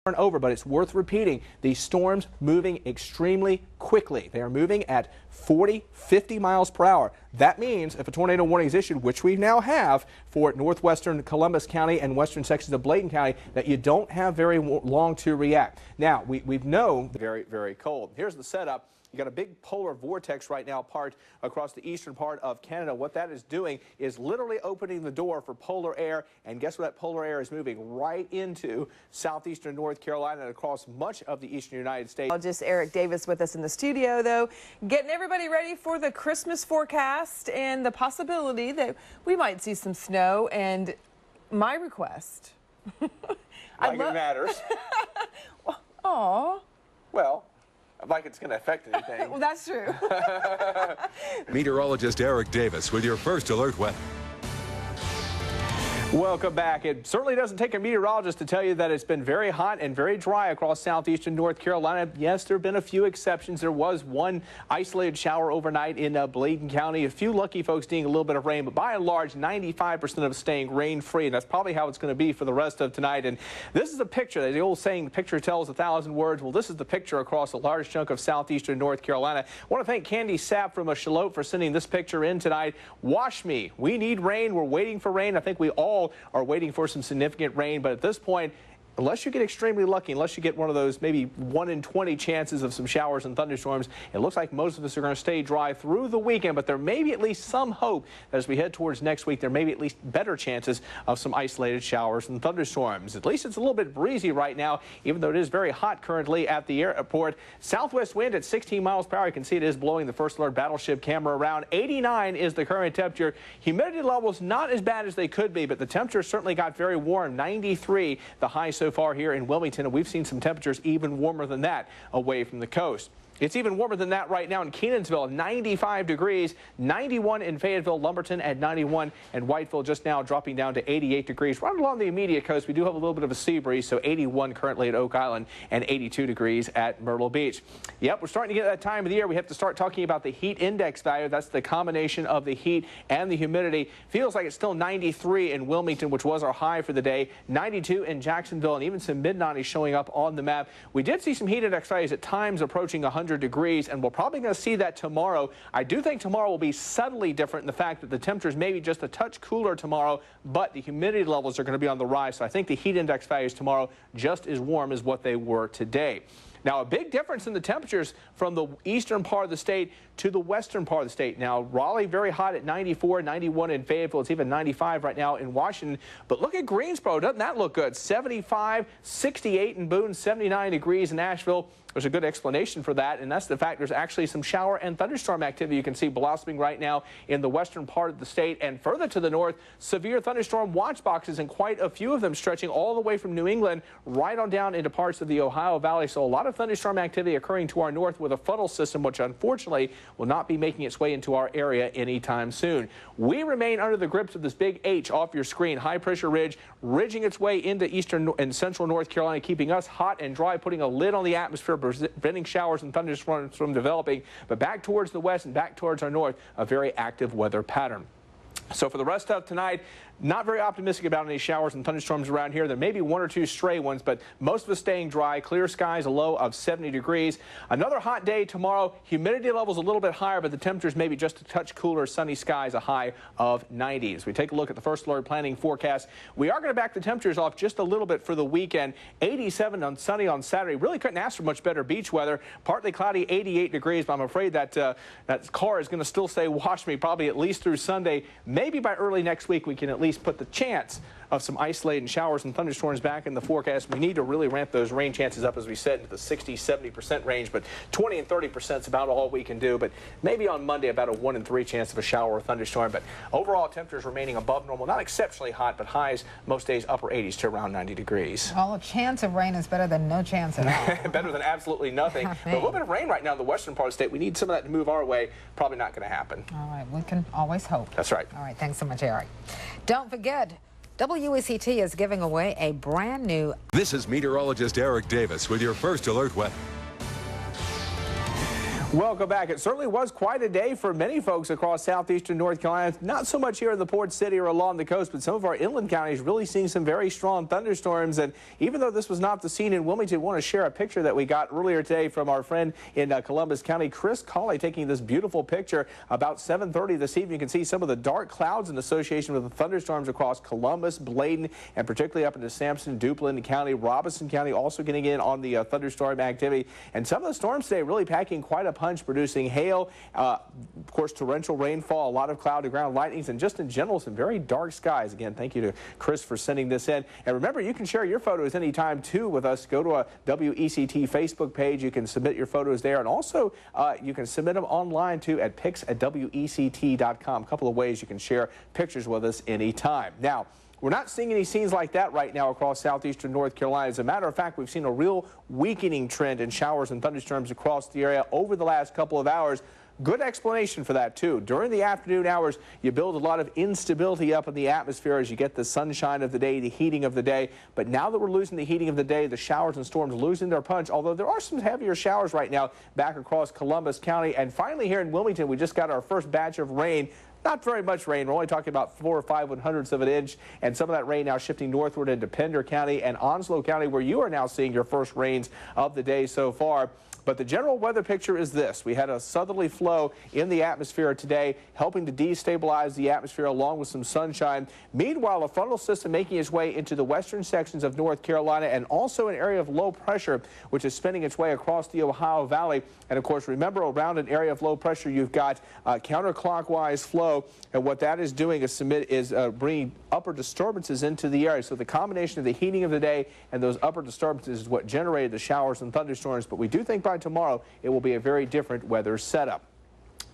over, but it's worth repeating. These storms moving extremely quickly. They are moving at 40, 50 miles per hour. That means if a tornado warning is issued, which we now have for northwestern Columbus County and western sections of Bladen County, that you don't have very long to react. Now, we know very, very cold. Here's the setup. You got a big polar vortex right now apart across the eastern part of Canada. What that is doing is literally opening the door for polar air, and guess what? That polar air is moving right into southeastern North Carolina and across much of the eastern United States. Just Eric Davis with us in the studio, though, getting everybody ready for the Christmas forecast and the possibility that we might see some snow. And my request. Like it matters. Aw. Well, like it's going to affect anything. Well, that's true. Meteorologist Eric Davis with your first alert weather. Welcome back. It certainly doesn't take a meteorologist to tell you that it's been very hot and very dry across southeastern North Carolina. Yes, there have been a few exceptions. There was one isolated shower overnight in Bladen County. A few lucky folks seeing a little bit of rain, but by and large, 95% of it staying rain-free, and that's probably how it's going to be for the rest of tonight. And this is a picture. The old saying, the picture tells 1,000 words. Well, this is the picture across a large chunk of southeastern North Carolina. I want to thank Candy Sapp from Charlotte for sending this picture in tonight. Wash me. We need rain. We're waiting for rain. I think we all are waiting for some significant rain, but at this point, unless you get extremely lucky, unless you get one of those maybe 1 in 20 chances of some showers and thunderstorms, it looks like most of us are going to stay dry through the weekend, but there may be at least some hope that as we head towards next week, there may be at least better chances of some isolated showers and thunderstorms. At least it's a little bit breezy right now, even though it is very hot currently at the airport. Southwest wind at 16 miles per hour. You can see it is blowing the First Alert battleship camera around. 89 is the current temperature. Humidity levels not as bad as they could be, but the temperature certainly got very warm. 93 the high so far here in Wilmington, and we've seen some temperatures even warmer than that away from the coast. It's even warmer than that right now in Kenansville, 95 degrees, 91 in Fayetteville, Lumberton at 91, and Whiteville just now dropping down to 88 degrees. Right along the immediate coast, we do have a little bit of a sea breeze, so 81 currently at Oak Island and 82 degrees at Myrtle Beach. Yep, we're starting to get that time of the year. We have to start talking about the heat index value. That's the combination of the heat and the humidity. Feels like it's still 93 in Wilmington, which was our high for the day, 92 in Jacksonville, and even some mid-90s showing up on the map. We did see some heat index values at times approaching 100 degrees, and we're probably going to see that tomorrow. I do think tomorrow will be subtly different in the fact that the temperatures may be just a touch cooler tomorrow, but the humidity levels are going to be on the rise. So I think the heat index values tomorrow just as warm as what they were today. Now, a big difference in the temperatures from the eastern part of the state to the western part of the state. Now, Raleigh very hot at 94, 91 in Fayetteville. It's even 95 right now in Washington. But look at Greensboro. Doesn't that look good? 75, 68 in Boone, 79 degrees in Asheville. There's a good explanation for that, and that's the fact there's actually some shower and thunderstorm activity you can see blossoming right now in the western part of the state. And further to the north, severe thunderstorm watch boxes, and quite a few of them stretching all the way from New England right on down into parts of the Ohio Valley. So a lot of thunderstorm activity occurring to our north with a funnel system, which unfortunately will not be making its way into our area anytime soon. We remain under the grips of this big H off your screen, high pressure ridge, ridging its way into eastern and central North Carolina, keeping us hot and dry, putting a lid on the atmosphere, preventing showers and thunderstorms from developing. But back towards the west and back towards our north, a very active weather pattern. So for the rest of tonight, not very optimistic about any showers and thunderstorms around here. There may be 1 or 2 stray ones, but most of us staying dry. Clear skies, a low of 70 degrees. Another hot day tomorrow. Humidity levels a little bit higher, but the temperatures maybe just a touch cooler. Sunny skies, a high of 90. As we take a look at the First Alert planning forecast, we are going to back the temperatures off just a little bit for the weekend. 87 on sunny on Saturday. Really couldn't ask for much better beach weather. Partly cloudy, 88 degrees, but I'm afraid that that car is going to still say wash me probably at least through Sunday. Maybe by early next week we can at least put the chance of some isolated showers and thunderstorms back in the forecast. We need to really ramp those rain chances up, as we said, into the 60-70% range, but 20 and 30% is about all we can do. But maybe on Monday about a 1 in 3 chance of a shower or thunderstorm. But overall temperatures remaining above normal, not exceptionally hot, but highs most days upper 80s to around 90 degrees. Well, a chance of rain is better than no chance at all. Better than absolutely nothing. But a little bit of rain right now in the western part of the state. We need some of that to move our way. Probably not going to happen. All right, we can always hope. That's right. All right, thanks so much, Eric. Don't forget, WECT is giving away a brand new... This is meteorologist Eric Davis with your First Alert weather. Welcome back. It certainly was quite a day for many folks across southeastern North Carolina. Not so much here in the Port City or along the coast, but some of our inland counties really seeing some very strong thunderstorms. And even though this was not the scene in Wilmington, I want to share a picture that we got earlier today from our friend in Columbus County, Chris Cawley, taking this beautiful picture about 7:30 this evening. You can see some of the dark clouds in association with the thunderstorms across Columbus, Bladen, and particularly up into Sampson, Duplin County, Robinson County, also getting in on the thunderstorm activity. And some of the storms today really packing quite a punch, producing hail, of course, torrential rainfall, a lot of cloud-to-ground lightnings, and just in general, some very dark skies. Again, thank you to Chris for sending this in. And remember, you can share your photos anytime, too, with us. Go to a WECT Facebook page. You can submit your photos there. And also, you can submit them online, too, at pics@wect.com. A couple of ways you can share pictures with us anytime. Now, we're not seeing any scenes like that right now across southeastern North Carolina. As a matter of fact, we've seen a real weakening trend in showers and thunderstorms across the area over the last couple of hours. Good explanation for that, too. During the afternoon hours, you build a lot of instability up in the atmosphere as you get the sunshine of the day, the heating of the day. But now that we're losing the heating of the day, the showers and storms losing their punch, although there are some heavier showers right now back across Columbus County. And finally here in Wilmington, we just got our first batch of rain. Not very much rain. We're only talking about 4 or 5 1/100ths of an inch, and some of that rain now shifting northward into Pender County and Onslow County, where you are now seeing your first rains of the day so far. But the general weather picture is this. We had a southerly flow in the atmosphere today, helping to destabilize the atmosphere along with some sunshine. Meanwhile, a frontal system making its way into the western sections of North Carolina and also an area of low pressure, which is spinning its way across the Ohio Valley. And, of course, remember, around an area of low pressure, you've got counterclockwise flow. And what that is doing is bringing upper disturbances into the area. So the combination of the heating of the day and those upper disturbances is what generated the showers and thunderstorms. But we do think by tomorrow it will be a very different weather setup.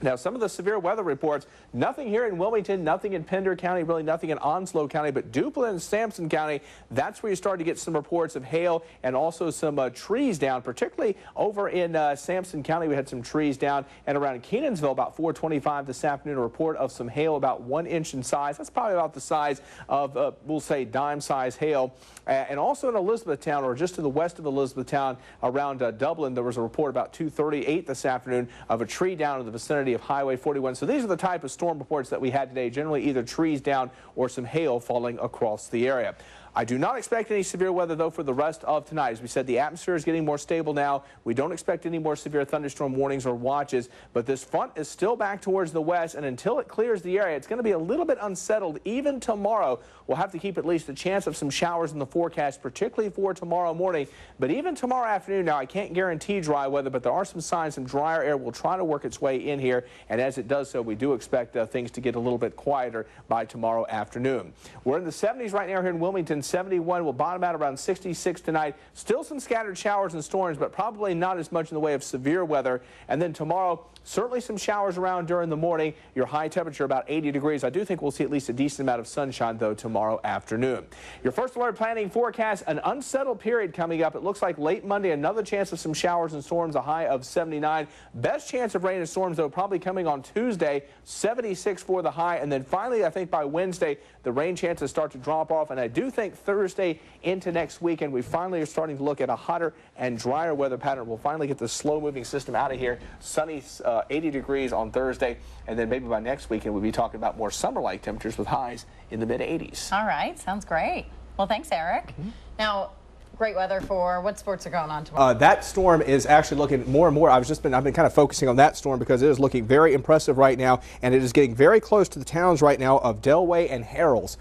Now, some of the severe weather reports, nothing here in Wilmington, nothing in Pender County, really nothing in Onslow County, but Duplin and Sampson County, that's where you start to get some reports of hail and also some trees down, particularly over in Sampson County. We had some trees down, and around Kenansville about 4:25 this afternoon, a report of some hail about 1 inch in size. That's probably about the size of, we'll say, dime-size hail. And also in Elizabethtown, or just to the west of Elizabethtown, around Dublin, there was a report about 2:38 this afternoon of a tree down in the vicinity of Highway 41. So these are the type of storm reports that we had today, generally either trees down or some hail falling across the area. I do not expect any severe weather, though, for the rest of tonight. As we said, the atmosphere is getting more stable now. We don't expect any more severe thunderstorm warnings or watches, but this front is still back towards the west, and until it clears the area, it's going to be a little bit unsettled. Even tomorrow, we'll have to keep at least a chance of some showers in the forecast, particularly for tomorrow morning. But even tomorrow afternoon, now, I can't guarantee dry weather, but there are some signs some drier air will try to work its way in here, and as it does so, we do expect things to get a little bit quieter by tomorrow afternoon. We're in the 70s right now here in Wilmington. 71 will bottom out around 66 tonight. Still some scattered showers and storms, but probably not as much in the way of severe weather. And then tomorrow, certainly some showers around during the morning. Your high temperature about 80 degrees. I do think we'll see at least a decent amount of sunshine, though, tomorrow afternoon. Your first alert planning forecast, an unsettled period coming up. It looks like late Monday, another chance of some showers and storms, a high of 79. Best chance of rain and storms, though, probably coming on Tuesday, 76 for the high. And then finally, I think by Wednesday, the rain chances start to drop off. And I do think Thursday into next weekend, we finally are starting to look at a hotter and drier weather pattern. We'll finally get the slow-moving system out of here. Sunny 80 degrees on Thursday, and then maybe by next weekend we'll be talking about more summer-like temperatures with highs in the mid-80s. All right, sounds great. Well, thanks, Eric. Now, great weather for what sports are going on tomorrow? That storm is actually looking more and more. I've been kind of focusing on that storm because it is looking very impressive right now, and it is getting very close to the towns right now of Delway and Harrells.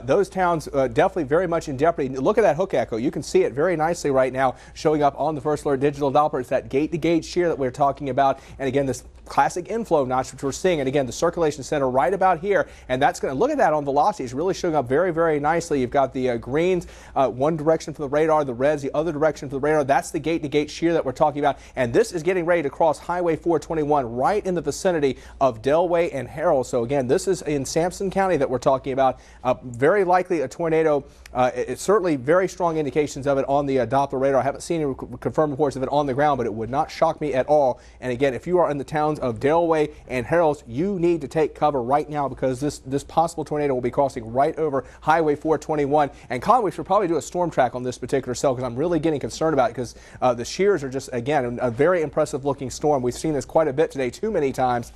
Those towns definitely very much in jeopardy. Look at that hook echo. You can see it very nicely right now showing up on the First Alert Digital Doppler. It's that gate-to-gate shear that we're talking about, and again, this classic inflow notch which we're seeing, and again the circulation center right about here, and that's going to look at that on velocity. It's really showing up very, very nicely. You've got the greens one direction for the radar, the reds the other direction for the radar. That's the gate-to-gate shear that we're talking about, and this is getting ready to cross Highway 421 right in the vicinity of Delway and Harrell. So again, this is in Sampson County that we're talking about. Very likely a tornado. It's certainly very strong indications of it on the Doppler radar. I haven't seen any confirmed reports of it on the ground, but it would not shock me at all. And again, if you are in the towns of Delaware and Harrells, you need to take cover right now because this possible tornado will be crossing right over Highway 421. And Colin, we should probably do a storm track on this particular cell because I'm really getting concerned about it because the shears are just, again, a very impressive looking storm. We've seen this quite a bit today, too many times.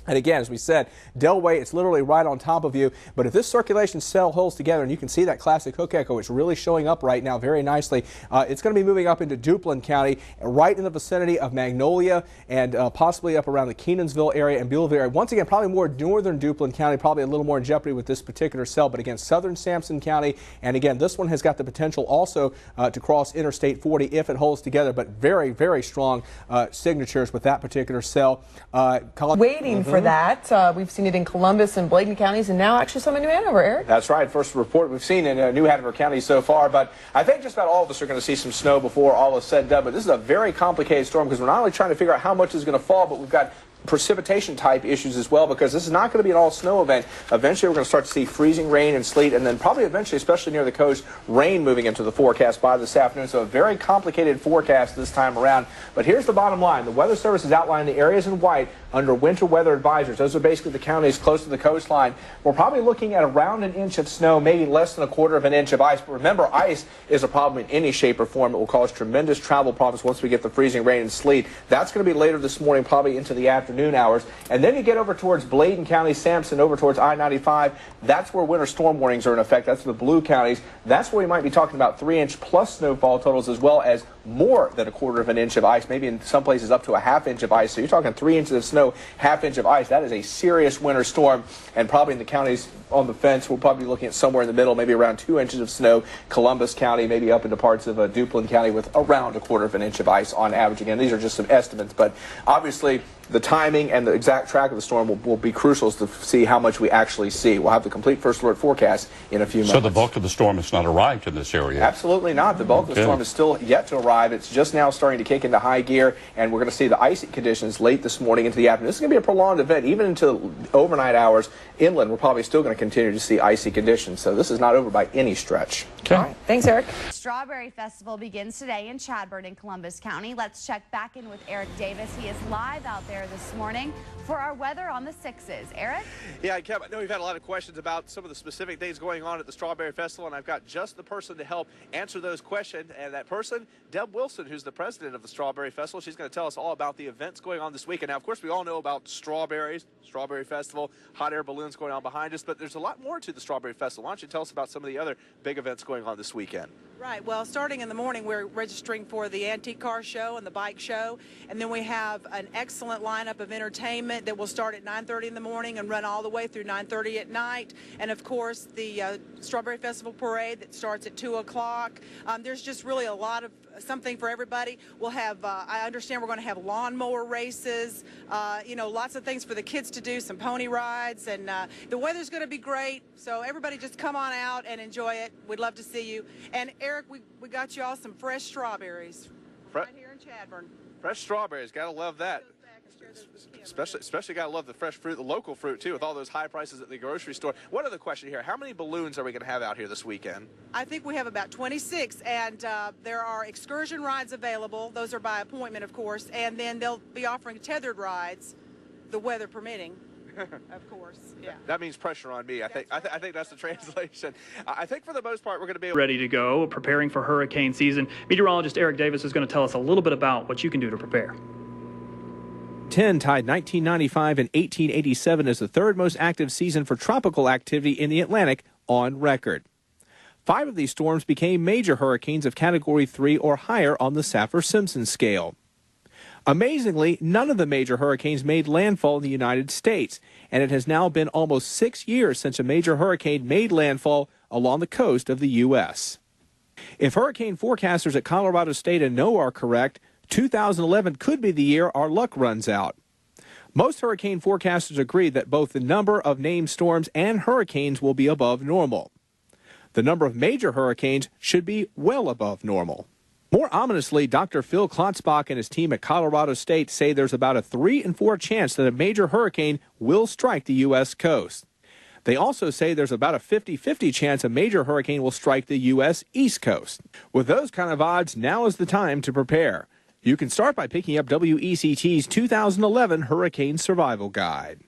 And again, as we said, Delaware, it's literally right on top of you. But if this circulation cell holds together, and you can see that classic hook echo, it's really showing up right now very nicely. It's going to be moving up into Duplin County, right in the vicinity of Magnolia, and possibly up around the Kenansville area and Beulaville area. Once again, probably more northern Duplin County, probably a little more in jeopardy with this particular cell. But again, southern Sampson County, and again, this one has got the potential also to cross Interstate 40 if it holds together. But very, very strong signatures with that particular cell. Waiting for that. We've seen it in Columbus and Bladen counties, and now actually some in New Hanover, Eric. That's right. First report we've seen in New Hanover County so far, but I think just about all of us are going to see some snow before all is said and done. But this is a very complicated storm because we're not only trying to figure out how much is going to fall, but we've got precipitation type issues as well because this is not going to be an all snow event. Eventually we're going to start to see freezing rain and sleet, and then probably eventually, especially near the coast, rain moving into the forecast by this afternoon. So a very complicated forecast this time around. But here's the bottom line. The Weather Service has outlined the areas in white under winter weather advisories. Those are basically the counties close to the coastline. We're probably looking at around an inch of snow, maybe less than a quarter of an inch of ice. But remember, ice is a problem in any shape or form. It will cause tremendous travel problems once we get the freezing rain and sleet. That's going to be later this morning, probably into the afternoon hours. And then you get over towards Bladen County, Sampson, over towards I-95. That's where winter storm warnings are in effect. That's the blue counties. That's where we might be talking about 3-inch plus snowfall totals, as well as more than a quarter of an inch of ice, maybe in some places up to a half-inch of ice. So you're talking 3 inches of snow, half-inch of ice. That is a serious winter storm, and probably in the counties on the fence, we'll probably be looking at somewhere in the middle, maybe around 2 inches of snow. Columbus County, maybe up into parts of Duplin County with around a quarter of an inch of ice on average. Again, these are just some estimates, but obviously the timing and the exact track of the storm will be crucial to see how much we actually see. We'll have the complete first alert forecast in a few moments. So the bulk of the storm has not arrived in this area? Absolutely not. The bulk of the storm is still yet to arrive. It's just now starting to kick into high gear, and we're going to see the icy conditions late this morning into the afternoon. This is going to be a prolonged event. Even into overnight hours inland, we're probably still going to continue to see icy conditions. So this is not over by any stretch. Okay. All right. Thanks, Eric. Strawberry Festival begins today in Chadbourne in Columbus County. Let's check back in with Eric Davis. He is live out there this morning for our weather on the 6s. Eric? Yeah, Kevin, I know we've had a lot of questions about some of the specific things going on at the Strawberry Festival, and I've got just the person to help answer those questions, and that person, Deb Wilson, who's the president of the Strawberry Festival. She's going to tell us all about the events going on this weekend. Now, of course, we all know about strawberries, Strawberry Festival, hot air balloons going on behind us, but there's a lot more to the Strawberry Festival. Why don't you tell us about some of the other big events going on this weekend? Right. Well, starting in the morning, we're registering for the antique car show and the bike show, and then we have an excellent lineup of entertainment that will start at 9:30 in the morning and run all the way through 9:30 at night. And of course, the Strawberry Festival Parade that starts at 2 o'clock. There's just really a lot of something for everybody. We'll have, I understand we're going to have lawnmower races, you know, lots of things for the kids to do, some pony rides, and the weather's going to be great. So everybody just come on out and enjoy it. We'd love to see you. And Eric, we got you all some fresh strawberries right here in Chadbourne. Fresh strawberries, gotta love that. Especially gotta love the fresh fruit, the local fruit too, with all those high prices at the grocery store. One other question here: how many balloons are we going to have out here this weekend? I think we have about 26, and there are excursion rides available. Those are by appointment, of course, and then they'll be offering tethered rides, the weather permitting. Of course, yeah. That means pressure on me. I think that's the translation. I think for the most part we're going to be ready to go, preparing for hurricane season. Meteorologist Eric Davis is going to tell us a little bit about what you can do to prepare. 10 tied 1995 and 1887 as the third most active season for tropical activity in the Atlantic on record. 5 of these storms became major hurricanes of Category 3 or higher on the Saffir-Simpson scale. Amazingly, none of the major hurricanes made landfall in the United States, and it has now been almost 6 years since a major hurricane made landfall along the coast of the U.S. If hurricane forecasters at Colorado State and NOAA are correct, 2011 could be the year our luck runs out. Most hurricane forecasters agree that both the number of named storms and hurricanes will be above normal. The number of major hurricanes should be well above normal. More ominously, Dr. Phil Klotzbach and his team at Colorado State say there's about a 3 in 4 chance that a major hurricane will strike the U.S. coast. They also say there's about a 50-50 chance a major hurricane will strike the U.S. East Coast. With those kind of odds, now is the time to prepare. You can start by picking up WECT's 2011 Hurricane Survival Guide.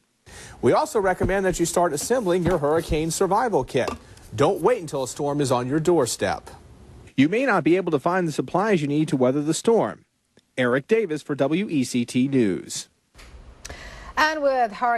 We also recommend that you start assembling your hurricane survival kit. Don't wait until a storm is on your doorstep. You may not be able to find the supplies you need to weather the storm. Eric Davis for WECT News. And with hurricane